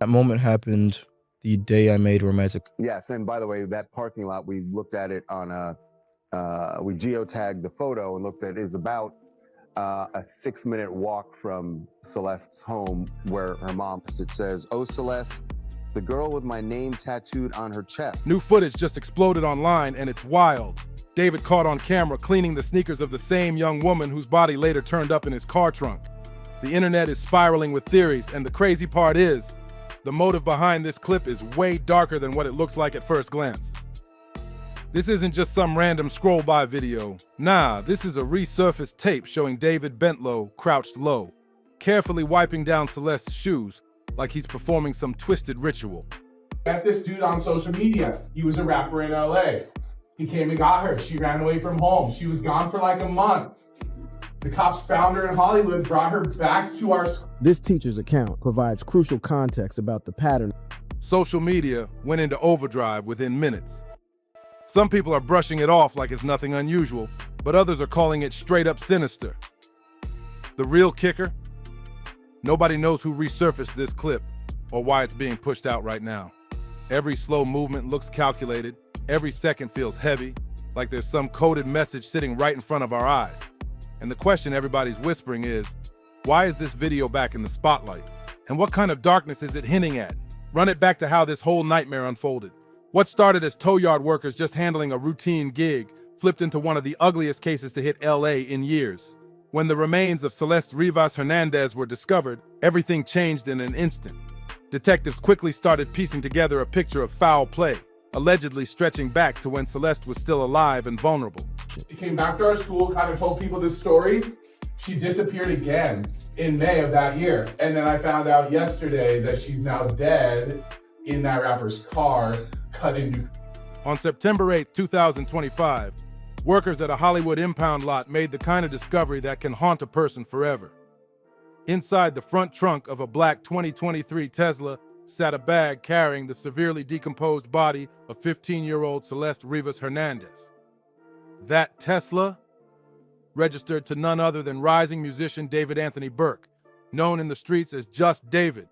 That moment happened the day I made romantic. Yes, and by the way, that parking lot, we looked at it on we geotagged the photo and looked at it is about a 6-minute walk from Celeste's home where her mom, it says, "Oh, Celeste, the girl with my name tattooed on her chest." New footage just exploded online, and it's wild. David caught on camera cleaning the sneakers of the same young woman whose body later turned up in his car trunk. The internet is spiraling with theories, and the crazy part is, the motive behind this clip is way darker than what it looks like at first glance. This isn't just some random scroll-by video. Nah, this is a resurfaced tape showing David bent low, crouched low, carefully wiping down Celeste's shoes like he's performing some twisted ritual. Met this dude on social media. He was a rapper in LA. He came and got her. She ran away from home. She was gone for like a month. The cops found her in Hollywood, brought her back to our school. This teacher's account provides crucial context about the pattern. Social media went into overdrive within minutes. Some people are brushing it off like it's nothing unusual, but others are calling it straight up sinister. The real kicker? Nobody knows who resurfaced this clip or why it's being pushed out right now. Every slow movement looks calculated. Every second feels heavy, like there's some coded message sitting right in front of our eyes. And the question everybody's whispering is, why is this video back in the spotlight? And what kind of darkness is it hinting at? Run it back to how this whole nightmare unfolded. What started as tow yard workers just handling a routine gig flipped into one of the ugliest cases to hit LA in years. When the remains of Celeste Rivas Hernandez were discovered, everything changed in an instant. Detectives quickly started piecing together a picture of foul play, allegedly stretching back to when Celeste was still alive and vulnerable. She came back to our school, kind of told people this story. She disappeared again in May of that year. And then I found out yesterday that she's now dead in that rapper's car, cut into. On September 8, 2025, workers at a Hollywood impound lot made the kind of discovery that can haunt a person forever. Inside the front trunk of a black 2023 Tesla sat a bag carrying the severely decomposed body of 15-year-old Celeste Rivas Hernandez. That Tesla, registered to none other than rising musician David Anthony Burke, known in the streets as Just David.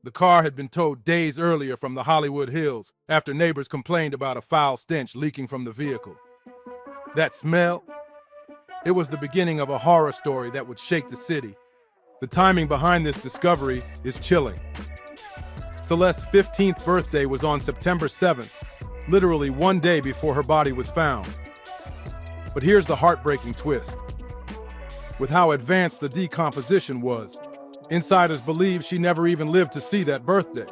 The car had been towed days earlier from the Hollywood Hills after neighbors complained about a foul stench leaking from the vehicle. That smell? It was the beginning of a horror story that would shake the city. The timing behind this discovery is chilling. Celeste's 15th birthday was on September 7th, literally one day before her body was found. But here's the heartbreaking twist. With how advanced the decomposition was, insiders believe she never even lived to see that birthday.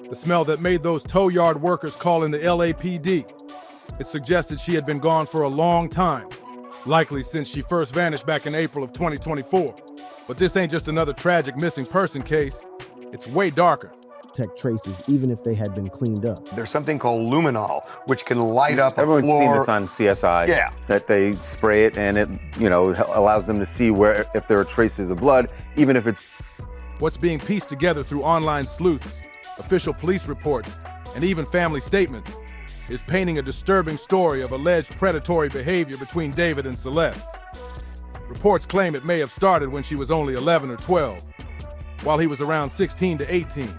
The smell that made those tow yard workers call in the LAPD. It suggested she had been gone for a long time, likely since she first vanished back in April of 2024. But this ain't just another tragic missing person case. It's way darker. Tech traces, even if they had been cleaned up. There's something called luminol, which can light up a Everyone's floor. seen this on CSI. Yeah. That they spray it and it, allows them to see where if there are traces of blood, even if it's. What's being pieced together through online sleuths, official police reports, and even family statements is painting a disturbing story of alleged predatory behavior between David and Celeste. Reports claim it may have started when she was only 11 or 12, while he was around 16 to 18.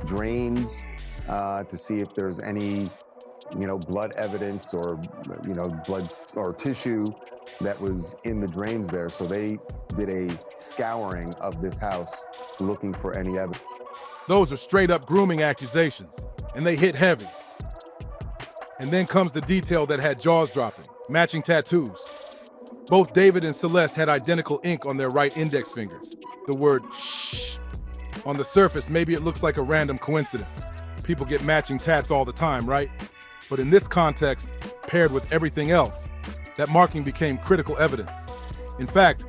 Drains to see if there's any, blood evidence or, blood or tissue that was in the drains there. So they did a scouring of this house looking for any evidence. Those are straight up grooming accusations, and they hit heavy. And then comes the detail that had jaws dropping, matching tattoos. Both David and Celeste had identical ink on their right index fingers. The word shh. On the surface, maybe it looks like a random coincidence. People get matching tats all the time, right? But in this context, paired with everything else, that marking became critical evidence. In fact,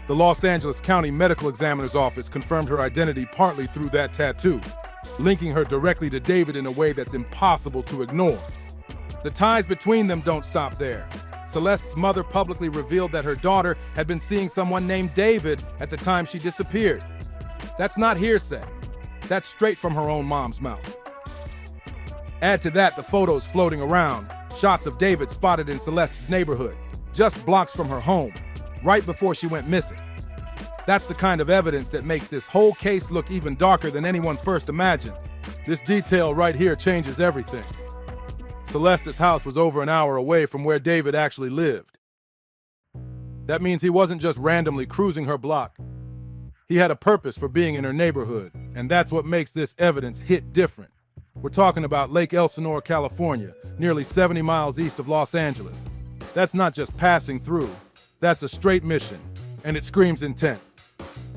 the Los Angeles County Medical Examiner's Office confirmed her identity partly through that tattoo, linking her directly to David in a way that's impossible to ignore. The ties between them don't stop there. Celeste's mother publicly revealed that her daughter had been seeing someone named David at the time she disappeared. That's not hearsay. That's straight from her own mom's mouth. Add to that the photos floating around, shots of David spotted in Celeste's neighborhood, just blocks from her home, right before she went missing. That's the kind of evidence that makes this whole case look even darker than anyone first imagined. This detail right here changes everything. Celeste's house was over an hour away from where David actually lived. That means he wasn't just randomly cruising her block. He had a purpose for being in her neighborhood, and that's what makes this evidence hit different. We're talking about Lake Elsinore, California, nearly 70 miles east of Los Angeles. That's not just passing through. That's a straight mission, and it screams intent.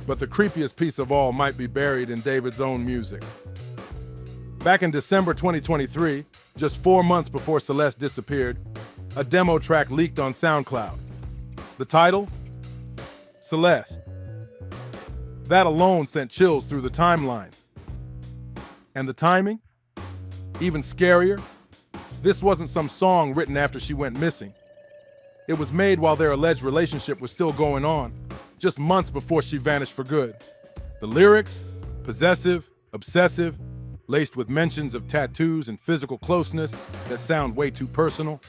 But the creepiest piece of all might be buried in David's own music. Back in December 2023, just 4 months before Celeste disappeared, a demo track leaked on SoundCloud. The title? Celeste. That alone sent chills through the timeline. And the timing? Even scarier. This wasn't some song written after she went missing. It was made while their alleged relationship was still going on, just months before she vanished for good. The lyrics? Possessive, obsessive, laced with mentions of tattoos and physical closeness that sound way too personal.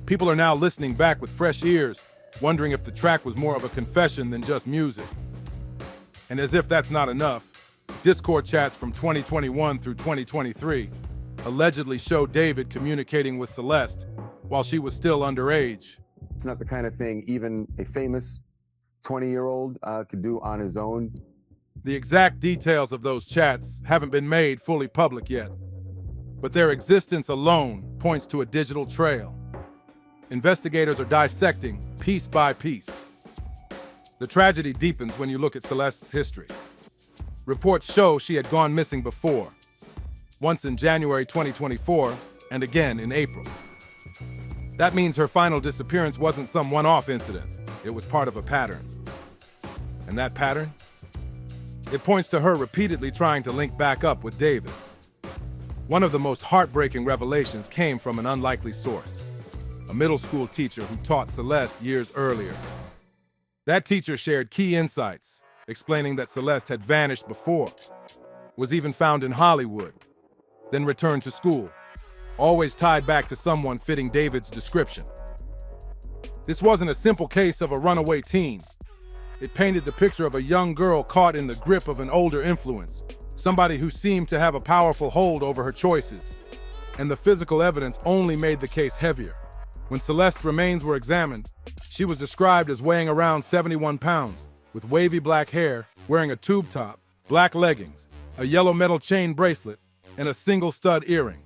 People are now listening back with fresh ears, wondering if the track was more of a confession than just music. And as if that's not enough, Discord chats from 2021 through 2023 allegedly show David communicating with Celeste while she was still underage. It's not the kind of thing even a famous 20-year-old could do on his own. The exact details of those chats haven't been made fully public yet, but their existence alone points to a digital trail. Investigators are dissecting piece by piece. The tragedy deepens when you look at Celeste's history. Reports show she had gone missing before, once in January 2024 and again in April. That means her final disappearance wasn't some one-off incident. It was part of a pattern. And that pattern? It points to her repeatedly trying to link back up with David. One of the most heartbreaking revelations came from an unlikely source, a middle school teacher who taught Celeste years earlier. That teacher shared key insights, explaining that Celeste had vanished before, was even found in Hollywood, then returned to school, always tied back to someone fitting David's description. This wasn't a simple case of a runaway teen. It painted the picture of a young girl caught in the grip of an older influence, somebody who seemed to have a powerful hold over her choices. And the physical evidence only made the case heavier. When Celeste's remains were examined, she was described as weighing around 71 pounds, with wavy black hair, wearing a tube top, black leggings, a yellow metal chain bracelet, and a single stud earring.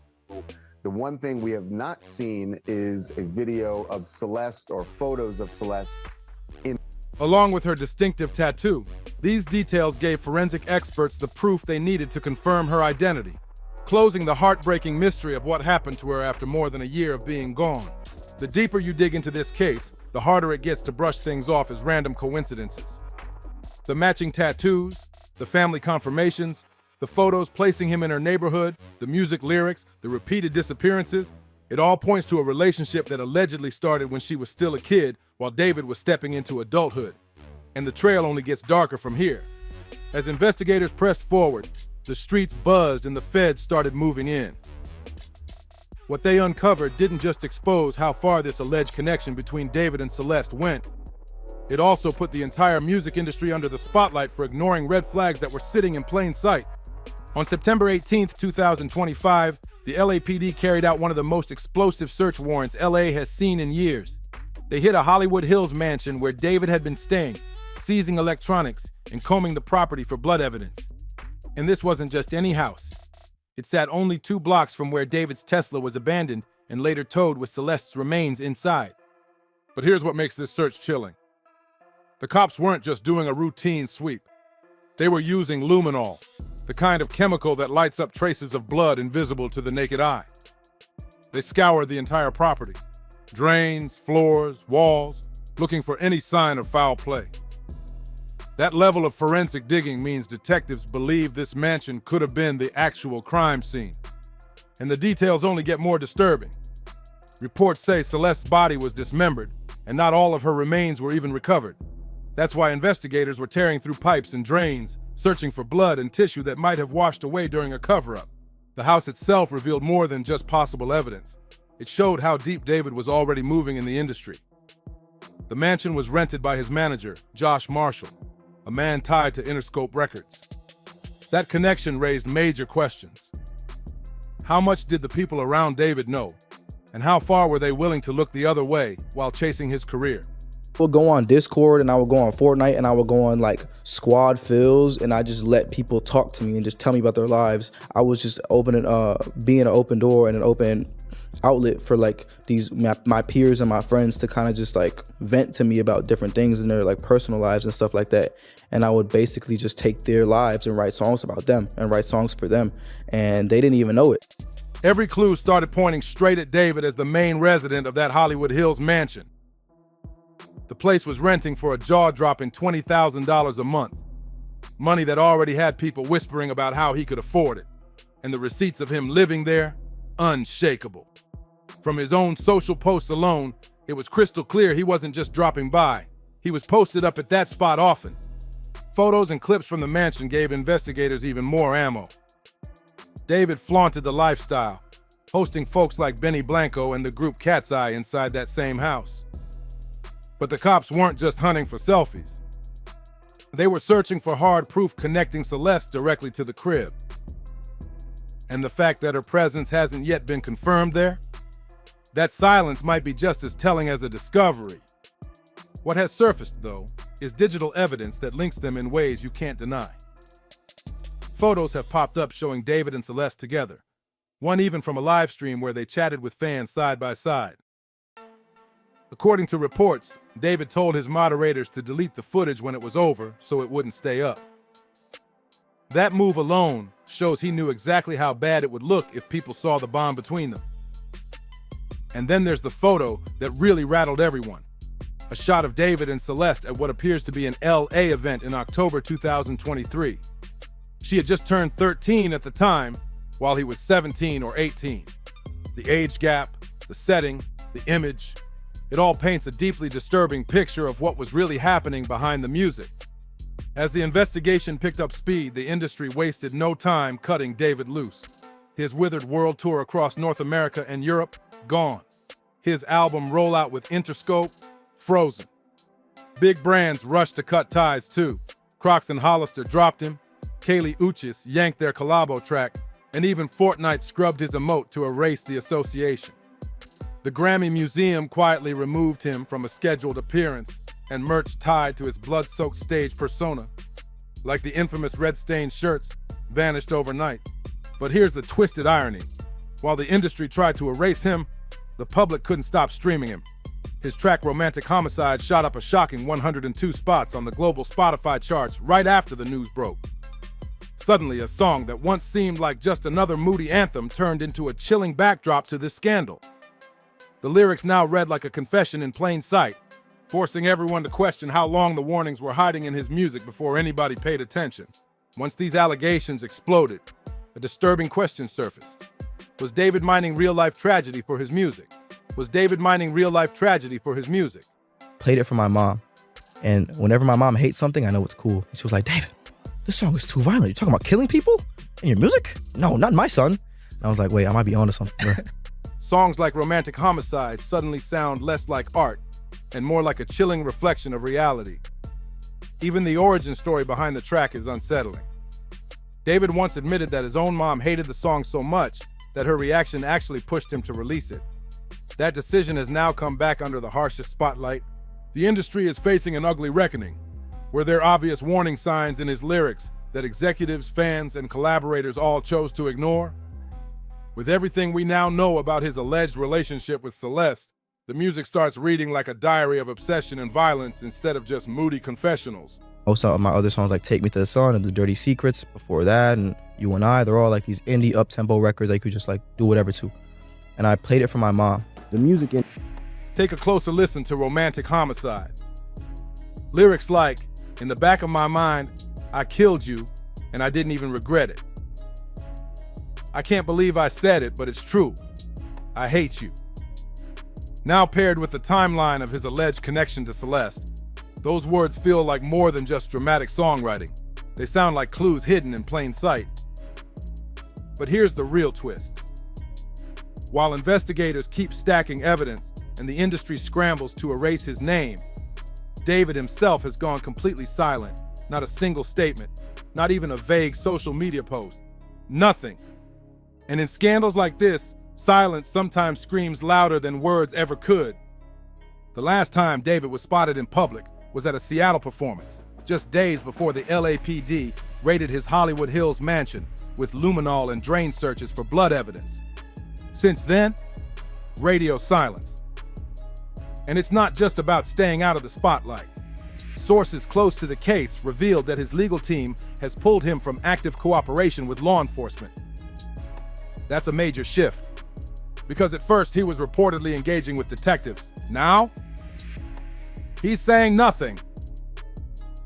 The one thing we have not seen is a video of Celeste or photos of Celeste. Along with her distinctive tattoo, these details gave forensic experts the proof they needed to confirm her identity, closing the heartbreaking mystery of what happened to her after more than a year of being gone. The deeper you dig into this case, the harder it gets to brush things off as random coincidences. The matching tattoos, the family confirmations, the photos placing him in her neighborhood, the music lyrics, the repeated disappearances, it all points to a relationship that allegedly started when she was still a kid while David was stepping into adulthood. And the trail only gets darker from here. As investigators pressed forward, the streets buzzed and the feds started moving in. What they uncovered didn't just expose how far this alleged connection between David and Celeste went. It also put the entire music industry under the spotlight for ignoring red flags that were sitting in plain sight. On September 18, 2025, the LAPD carried out one of the most explosive search warrants LA has seen in years. They hit a Hollywood Hills mansion where David had been staying, seizing electronics and combing the property for blood evidence. And this wasn't just any house. It sat only 2 blocks from where David's Tesla was abandoned and later towed with Celeste's remains inside. But here's what makes this search chilling. The cops weren't just doing a routine sweep. They were using luminol, the kind of chemical that lights up traces of blood invisible to the naked eye. They scoured the entire property, drains, floors, walls, looking for any sign of foul play. That level of forensic digging means detectives believe this mansion could have been the actual crime scene. And the details only get more disturbing. Reports say Celeste's body was dismembered, and not all of her remains were even recovered. That's why investigators were tearing through pipes and drains, searching for blood and tissue that might have washed away during a cover-up. The house itself revealed more than just possible evidence. It showed how deep David was already moving in the industry. The mansion was rented by his manager, Josh Marshall, a man tied to Interscope Records. That connection raised major questions. How much did the people around David know? And how far were they willing to look the other way while chasing his career? I would go on Discord and I would go on Fortnite and I would go on like squad fills and I just let people talk to me and just tell me about their lives. I was just being an open door and an open outlet for like my peers and my friends to kind of just like vent to me about different things in their like personal lives and stuff like that. And I would basically just take their lives and write songs about them and write songs for them. And they didn't even know it. Every clue started pointing straight at David as the main resident of that Hollywood Hills mansion. The place was renting for a jaw-dropping $20,000 a month, money that already had people whispering about how he could afford it, and the receipts of him living there, unshakable. From his own social posts alone, it was crystal clear he wasn't just dropping by. He was posted up at that spot often. Photos and clips from the mansion gave investigators even more ammo. David flaunted the lifestyle, hosting folks like Benny Blanco and the group Cat's Eye inside that same house. But the cops weren't just hunting for selfies. They were searching for hard proof connecting Celeste directly to the crib. And the fact that her presence hasn't yet been confirmed there? That silence might be just as telling as a discovery. What has surfaced, though, is digital evidence that links them in ways you can't deny. Photos have popped up showing David and Celeste together, one even from a live stream where they chatted with fans side by side. According to reports, David told his moderators to delete the footage when it was over so it wouldn't stay up. That move alone shows he knew exactly how bad it would look if people saw the bond between them. And then there's the photo that really rattled everyone. A shot of David and Celeste at what appears to be an LA event in October 2023. She had just turned 13 at the time, while he was 17 or 18. The age gap, the setting, the image, it all paints a deeply disturbing picture of what was really happening behind the music. As the investigation picked up speed, the industry wasted no time cutting David loose. His withered world tour across North America and Europe, gone. His album rollout with Interscope, frozen. Big brands rushed to cut ties too. Crocs and Hollister dropped him, Kaylee Uchis yanked their collabo track, and even Fortnite scrubbed his emote to erase the association. The Grammy Museum quietly removed him from a scheduled appearance and merch tied to his blood-soaked stage persona. Like the infamous red-stained shirts, vanished overnight. But here's the twisted irony. While the industry tried to erase him, the public couldn't stop streaming him. His track Romantic Homicide shot up a shocking 102 spots on the global Spotify charts right after the news broke. Suddenly, a song that once seemed like just another moody anthem turned into a chilling backdrop to this scandal. The lyrics now read like a confession in plain sight, forcing everyone to question how long the warnings were hiding in his music before anybody paid attention. Once these allegations exploded, a disturbing question surfaced. Was David mining real-life tragedy for his music? Was David mining real-life tragedy for his music? Played it for my mom. And whenever my mom hates something, I know it's cool. She was like, David, this song is too violent. You're talking about killing people in your music? No, not my son. And I was like, wait, I might be onto something. Songs like Romantic Homicide suddenly sound less like art and more like a chilling reflection of reality. Even the origin story behind the track is unsettling. David once admitted that his own mom hated the song so much that her reaction actually pushed him to release it. That decision has now come back under the harshest spotlight. The industry is facing an ugly reckoning. Were there obvious warning signs in his lyrics that executives, fans, and collaborators all chose to ignore? With everything we now know about his alleged relationship with Celeste, the music starts reading like a diary of obsession and violence instead of just moody confessionals. Most of my other songs like Take Me to the Sun and The Dirty Secrets before that and You and I, they're all like these indie up-tempo records that you could just like do whatever to. And I played it for my mom. The music in Take a closer listen to Romantic Homicide. Lyrics like, in the back of my mind, I killed you and I didn't even regret it. I can't believe I said it, but it's true. I hate you. Now paired with the timeline of his alleged connection to Celeste, those words feel like more than just dramatic songwriting. They sound like clues hidden in plain sight. But here's the real twist. While investigators keep stacking evidence and the industry scrambles to erase his name, David himself has gone completely silent, Not a single statement, not even a vague social media post. Nothing. And in scandals like this, silence sometimes screams louder than words ever could. The last time David was spotted in public was at a Seattle performance, just days before the LAPD raided his Hollywood Hills mansion with luminol and drain searches for blood evidence. Since then, radio silence. And it's not just about staying out of the spotlight. Sources close to the case revealed that his legal team has pulled him from active cooperation with law enforcement. That's a major shift, because at first he was reportedly engaging with detectives. Now, he's saying nothing.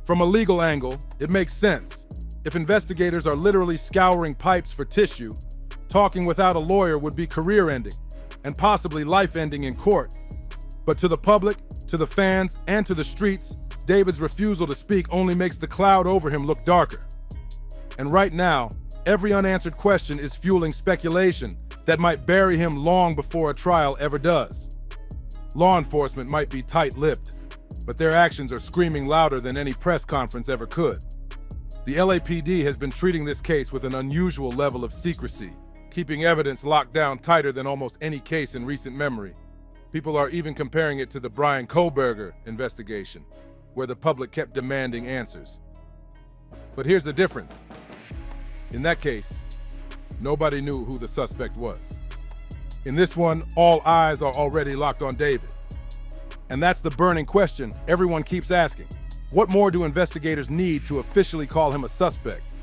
From a legal angle, it makes sense. If investigators are literally scouring pipes for tissue, talking without a lawyer would be career-ending and possibly life-ending in court. But to the public, to the fans, and to the streets, David's refusal to speak only makes the cloud over him look darker. And right now, every unanswered question is fueling speculation that might bury him long before a trial ever does. Law enforcement might be tight-lipped, but their actions are screaming louder than any press conference ever could. The LAPD has been treating this case with an unusual level of secrecy, keeping evidence locked down tighter than almost any case in recent memory. People are even comparing it to the Brian Kohlberger investigation, where the public kept demanding answers. But here's the difference. In that case, nobody knew who the suspect was. In this one, all eyes are already locked on David. And that's the burning question everyone keeps asking. What more do investigators need to officially call him a suspect?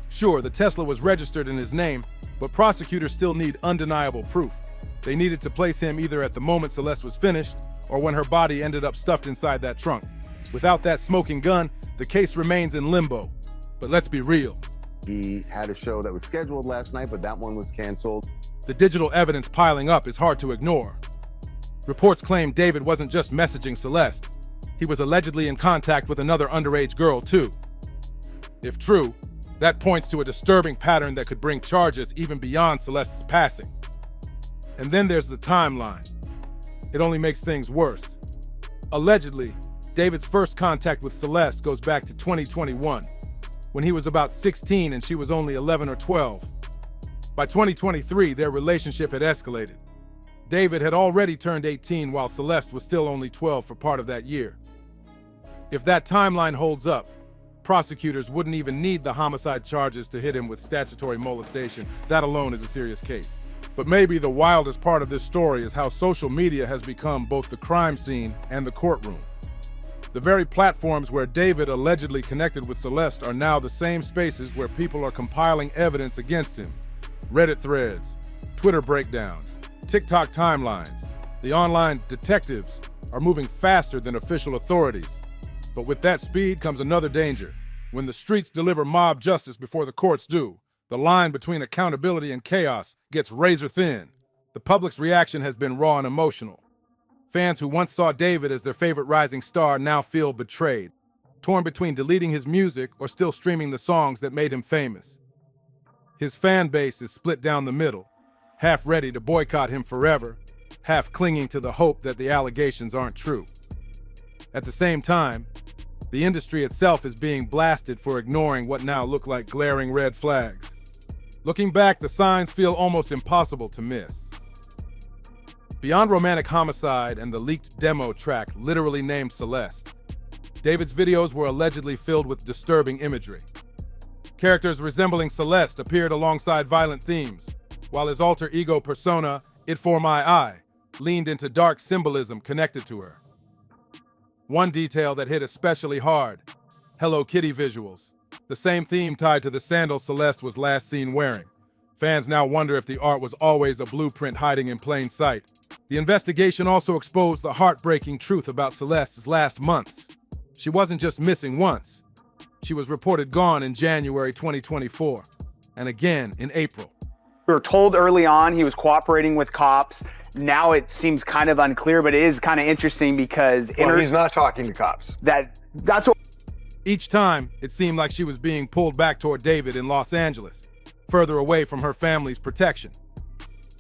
Sure, the Tesla was registered in his name, but prosecutors still need undeniable proof. They needed to place him either at the moment Celeste was finished or when her body ended up stuffed inside that trunk. Without that smoking gun, the case remains in limbo. But let's be real. He had a show that was scheduled last night, but that one was canceled. The digital evidence piling up is hard to ignore. Reports claim David wasn't just messaging Celeste. He was allegedly in contact with another underage girl, too. If true, that points to a disturbing pattern that could bring charges even beyond Celeste's passing. And then there's the timeline. It only makes things worse. Allegedly, David's first contact with Celeste goes back to 2021, when he was about 16 and she was only 11 or 12. By 2023, their relationship had escalated. David had already turned 18 while Celeste was still only 12 for part of that year. If that timeline holds up, prosecutors wouldn't even need the homicide charges to hit him with statutory molestation. That alone is a serious case. But maybe the wildest part of this story is how social media has become both the crime scene and the courtroom. The very platforms where David allegedly connected with Celeste are now the same spaces where people are compiling evidence against him. Reddit threads, Twitter breakdowns, TikTok timelines. The online detectives are moving faster than official authorities. But with that speed comes another danger. When the streets deliver mob justice before the courts do, the line between accountability and chaos gets razor thin. The public's reaction has been raw and emotional. Fans who once saw David as their favorite rising star now feel betrayed, torn between deleting his music or still streaming the songs that made him famous. His fan base is split down the middle, half ready to boycott him forever, half clinging to the hope that the allegations aren't true. At the same time, the industry itself is being blasted for ignoring what now look like glaring red flags. Looking back, the signs feel almost impossible to miss. Beyond romantic homicide and the leaked demo track literally named Celeste, David's videos were allegedly filled with disturbing imagery. Characters resembling Celeste appeared alongside violent themes, while his alter ego persona, It For My Eye, leaned into dark symbolism connected to her. One detail that hit especially hard, Hello Kitty visuals, the same theme tied to the sandals Celeste was last seen wearing. Fans now wonder if the art was always a blueprint hiding in plain sight. The investigation also exposed the heartbreaking truth about Celeste's last months. She wasn't just missing once. She was reported gone in January 2024, and again in April. We were told early on he was cooperating with cops. Now it seems kind of unclear, but it is kind of interesting because he's not talking to cops. That's what. Each time, it seemed like she was being pulled back toward David in Los Angeles, further away from her family's protection.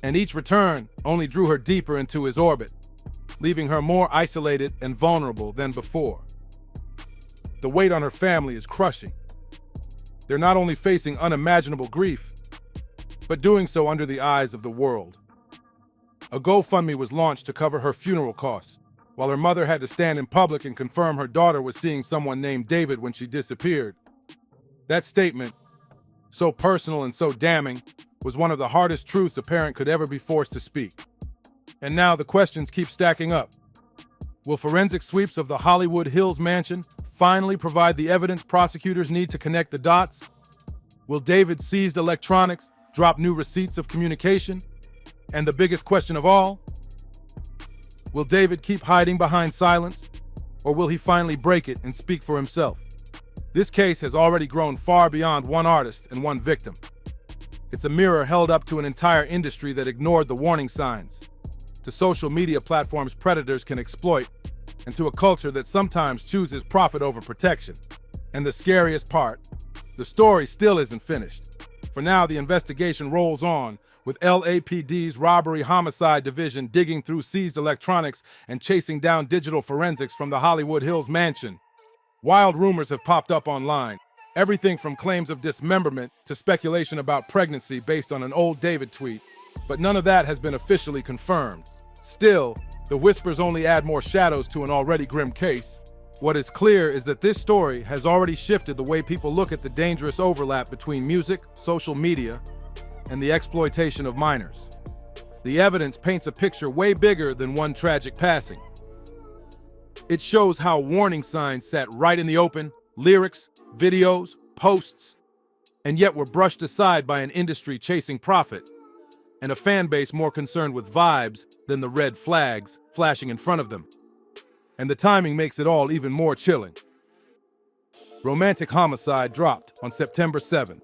And each return only drew her deeper into his orbit, leaving her more isolated and vulnerable than before. the weight on her family is crushing. They're not only facing unimaginable grief, but doing so under the eyes of the world. A GoFundMe was launched to cover her funeral costs, while her mother had to stand in public and confirm her daughter was seeing someone named David when she disappeared. That statement, so personal and so damning, was one of the hardest truths a parent could ever be forced to speak. And now the questions keep stacking up. Will forensic sweeps of the Hollywood Hills mansion finally provide the evidence prosecutors need to connect the dots? Will David's seized electronics drop new receipts of communication? And the biggest question of all, will David keep hiding behind silence, or will he finally break it and speak for himself? This case has already grown far beyond one artist and one victim. It's a mirror held up to an entire industry that ignored the warning signs, to social media platforms predators can exploit, and to a culture that sometimes chooses profit over protection. And the scariest part, the story still isn't finished. For now, the investigation rolls on, with LAPD's Robbery Homicide Division digging through seized electronics and chasing down digital forensics from the Hollywood Hills mansion. Wild rumors have popped up online, everything from claims of dismemberment to speculation about pregnancy based on an old David tweet, but none of that has been officially confirmed. Still, the whispers only add more shadows to an already grim case. What is clear is that this story has already shifted the way people look at the dangerous overlap between music, social media, and the exploitation of minors. The evidence paints a picture way bigger than one tragic passing. It shows how warning signs sat right in the open, lyrics, videos, posts, and yet were brushed aside by an industry chasing profit, and a fan base more concerned with vibes than the red flags flashing in front of them. And the timing makes it all even more chilling. Romantic Homicide dropped on September 7th,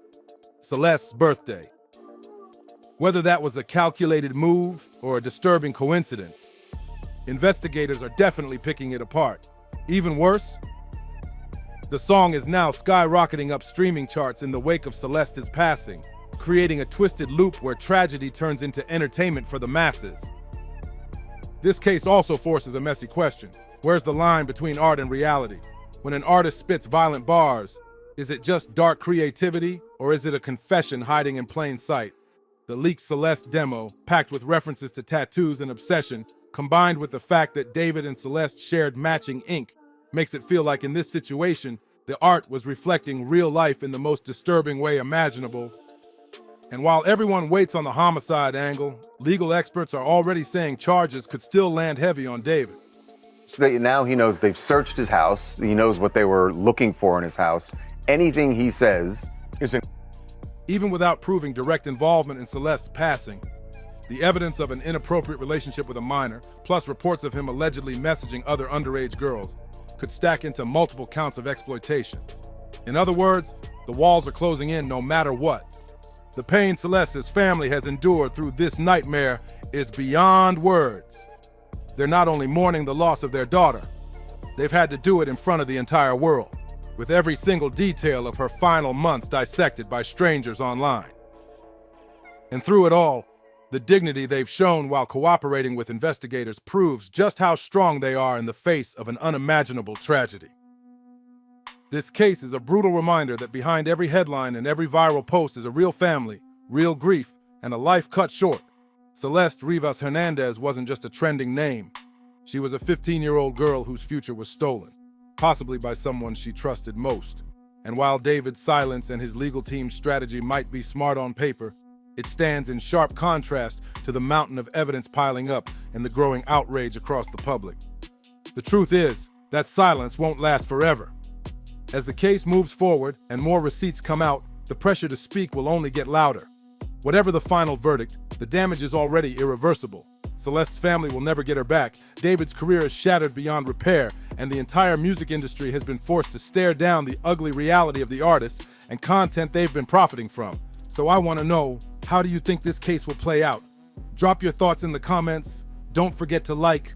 Celeste's birthday. Whether that was a calculated move or a disturbing coincidence, investigators are definitely picking it apart. Even worse, the song is now skyrocketing up streaming charts in the wake of Celeste's passing, creating a twisted loop where tragedy turns into entertainment for the masses. This case also forces a messy question. Where's the line between art and reality? When an artist spits violent bars, is it just dark creativity, or is it a confession hiding in plain sight? The leaked Celeste demo, packed with references to tattoos and obsession, combined with the fact that David and Celeste shared matching ink, makes it feel like in this situation, the art was reflecting real life in the most disturbing way imaginable. And while everyone waits on the homicide angle, legal experts are already saying charges could still land heavy on David. So that now he knows they've searched his house. He knows what they were looking for in his house. Anything he says is Even without proving direct involvement in Celeste's passing, the evidence of an inappropriate relationship with a minor, plus reports of him allegedly messaging other underage girls, could stack into multiple counts of exploitation. In other words, the walls are closing in no matter what. The pain Celeste's family has endured through this nightmare is beyond words. They're not only mourning the loss of their daughter, they've had to do it in front of the entire world, with every single detail of her final months dissected by strangers online. And through it all, the dignity they've shown while cooperating with investigators proves just how strong they are in the face of an unimaginable tragedy. This case is a brutal reminder that behind every headline and every viral post is a real family, real grief, and a life cut short. Celeste Rivas Hernandez wasn't just a trending name. She was a 15-year-old girl whose future was stolen, possibly by someone she trusted most. And while David's silence and his legal team's strategy might be smart on paper, it stands in sharp contrast to the mountain of evidence piling up and the growing outrage across the public. The truth is, that silence won't last forever. As the case moves forward and more receipts come out, the pressure to speak will only get louder. Whatever the final verdict, the damage is already irreversible. Celeste's family will never get her back, David's career is shattered beyond repair, and the entire music industry has been forced to stare down the ugly reality of the artists and content they've been profiting from. So I want to know, how do you think this case will play out? Drop your thoughts in the comments. Don't forget to like,